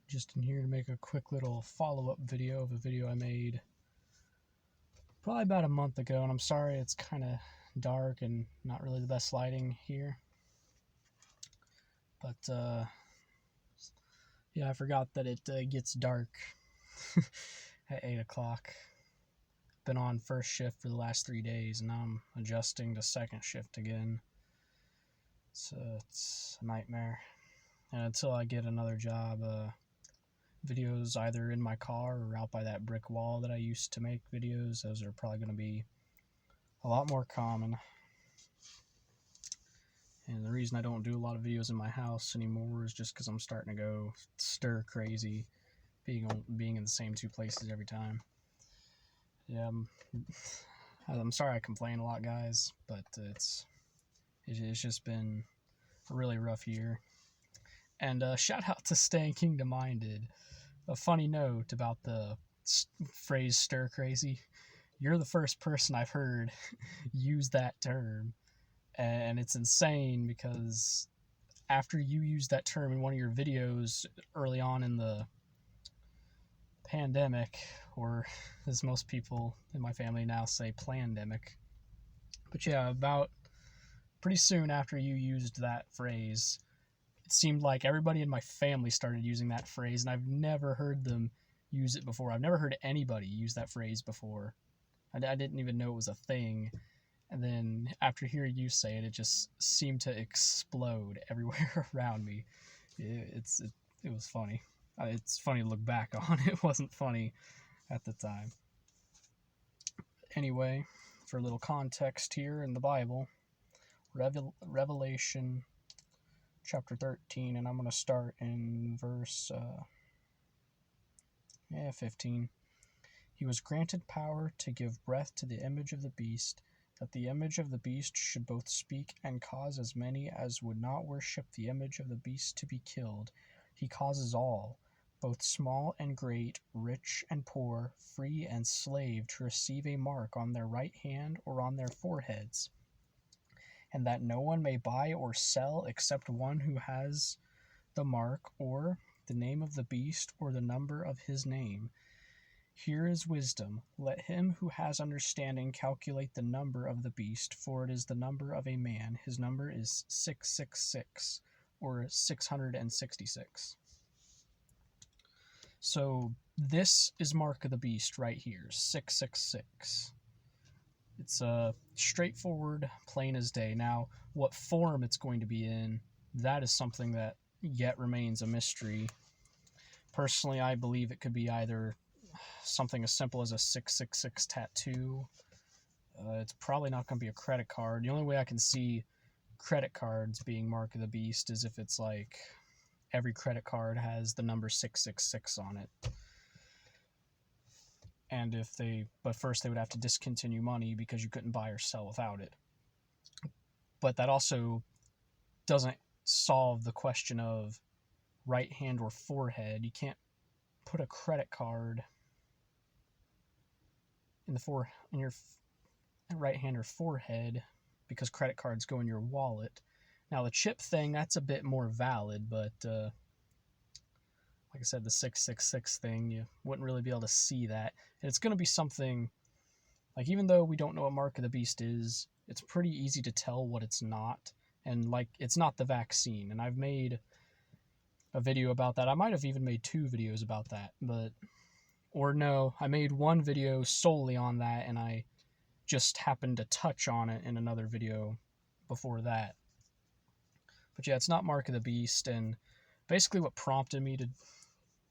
just in here to make a quick little follow-up video of a video I made probably about a month ago, and I'm sorry it's kind of dark and not really the best lighting here, but yeah, I forgot that it gets dark at 8 o'clock. Been on first shift for the last 3 days, and now I'm adjusting to second shift again. So it's a nightmare. And until I get another job, videos either in my car or out by that brick wall that I used to make videos, those are probably going to be a lot more common. And the reason I don't do a lot of videos in my house anymore is just because I'm starting to go stir crazy being in the same two places every time. Yeah, I'm sorry I complain a lot, guys, but it's just been a really rough year. And shout out to Staying Kingdom Minded. A funny note about the phrase stir crazy. You're the first person I've heard use that term. And it's insane because after you used that term in one of your videos early on in the pandemic, or as most people in my family now say, plandemic. But yeah, about pretty soon after you used that phrase, it seemed like everybody in my family started using that phrase, and I've never heard them use it before. I've never heard anybody use that phrase before. I didn't even know it was a thing. And then after hearing you say it, it just seemed to explode everywhere around me. It was funny. It's funny to look back on. It wasn't funny at the time. Anyway, for a little context here in the Bible, Revelation chapter 13, and I'm going to start in verse 15. He was granted power to give breath to the image of the beast, that the image of the beast should both speak and cause as many as would not worship the image of the beast to be killed. He causes all, both small and great, rich and poor, free and slave, to receive a mark on their right hand or on their foreheads, and that no one may buy or sell except one who has the mark, or the name of the beast, or the number of his name. Here is wisdom. Let him who has understanding calculate the number of the beast, for it is the number of a man. His number is 666, or 666. So this is Mark of the Beast right here, 666. It's straightforward, plain as day. Now, what form it's going to be in, that is something that yet remains a mystery. Personally, I believe it could be either something as simple as a 666 tattoo. It's probably not going to be a credit card. The only way I can see credit cards being Mark of the Beast is if it's like every credit card has the number 666 on it. And but first they would have to discontinue money because you couldn't buy or sell without it. But that also doesn't solve the question of right hand or forehead. You can't put a credit card in your right hand or forehead because credit cards go in your wallet. Now the chip thing, that's a bit more valid, but like I said, the 666 thing, you wouldn't really be able to see that. And it's going to be something, like, even though we don't know what Mark of the Beast is, it's pretty easy to tell what it's not. And, like, it's not the vaccine. And I've made a video about that. I might have even made 2 videos about that. Or no, I made one video solely on that, and I just happened to touch on it in another video before that. But yeah, it's not Mark of the Beast, and basically what prompted me to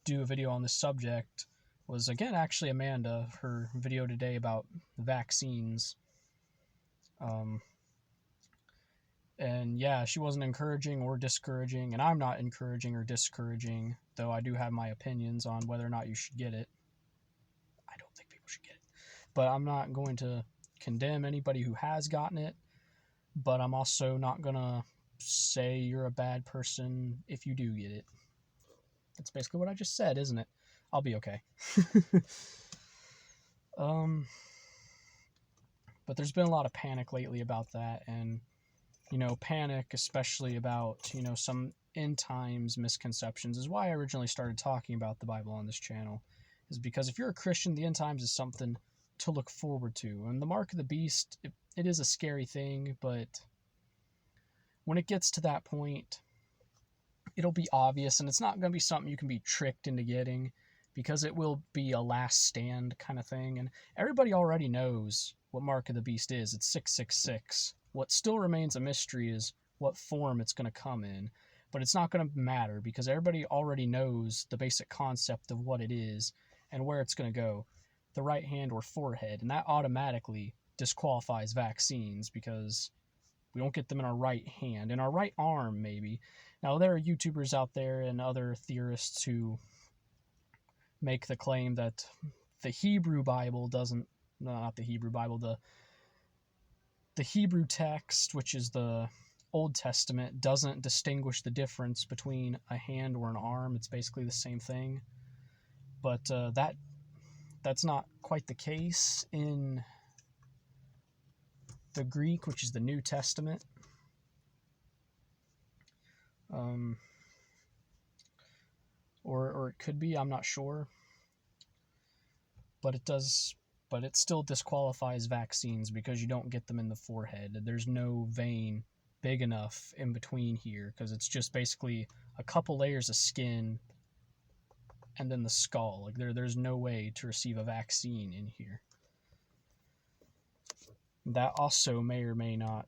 do a video on this subject was, again, actually Amanda, her video today about vaccines. And yeah, she wasn't encouraging or discouraging, and I'm not encouraging or discouraging, though I do have my opinions on whether or not you should get it. I don't think people should get it. But I'm not going to condemn anybody who has gotten it, but I'm also not going to say you're a bad person if you do get it. That's basically what I just said, isn't it? I'll be okay. But there's been a lot of panic lately about that, and, panic especially about, some end times misconceptions is why I originally started talking about the Bible on this channel, is because if you're a Christian, the end times is something to look forward to. And the mark of the beast, it is a scary thing, but when it gets to that point, it'll be obvious, and it's not going to be something you can be tricked into getting, because it will be a last stand kind of thing. And everybody already knows what mark of the beast is. It's 666. What still remains a mystery is what form it's going to come in, but it's not going to matter because everybody already knows the basic concept of what it is and where it's going to go, the right hand or forehead, and that automatically disqualifies vaccines because we don't get them in our right hand, in our right arm maybe. Now there are YouTubers out there and other theorists who make the claim that the Hebrew Bible doesn't, no, not the Hebrew Bible, the Hebrew text, which is the Old Testament, doesn't distinguish the difference between a hand or an arm. It's basically the same thing. But that's not quite the case in the Greek, which is the New Testament. Or it could be, I'm not sure. But it still disqualifies vaccines because you don't get them in the forehead. There's no vein big enough in between here because it's just basically a couple layers of skin and then the skull. Like there's no way to receive a vaccine in here. That also may or may not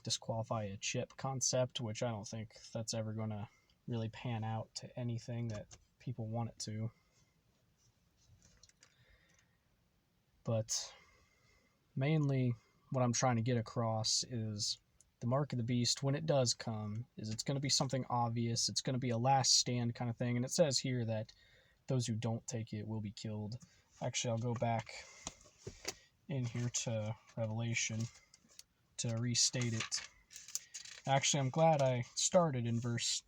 disqualify a chip concept, which I don't think that's ever going to really pan out to anything that people want it to. But mainly what I'm trying to get across is the mark of the beast, when it does come, is it's going to be something obvious. It's going to be a last stand kind of thing. And it says here that those who don't take it will be killed. Actually, I'll go back in here to Revelation to restate it. Actually, I'm glad I started in verse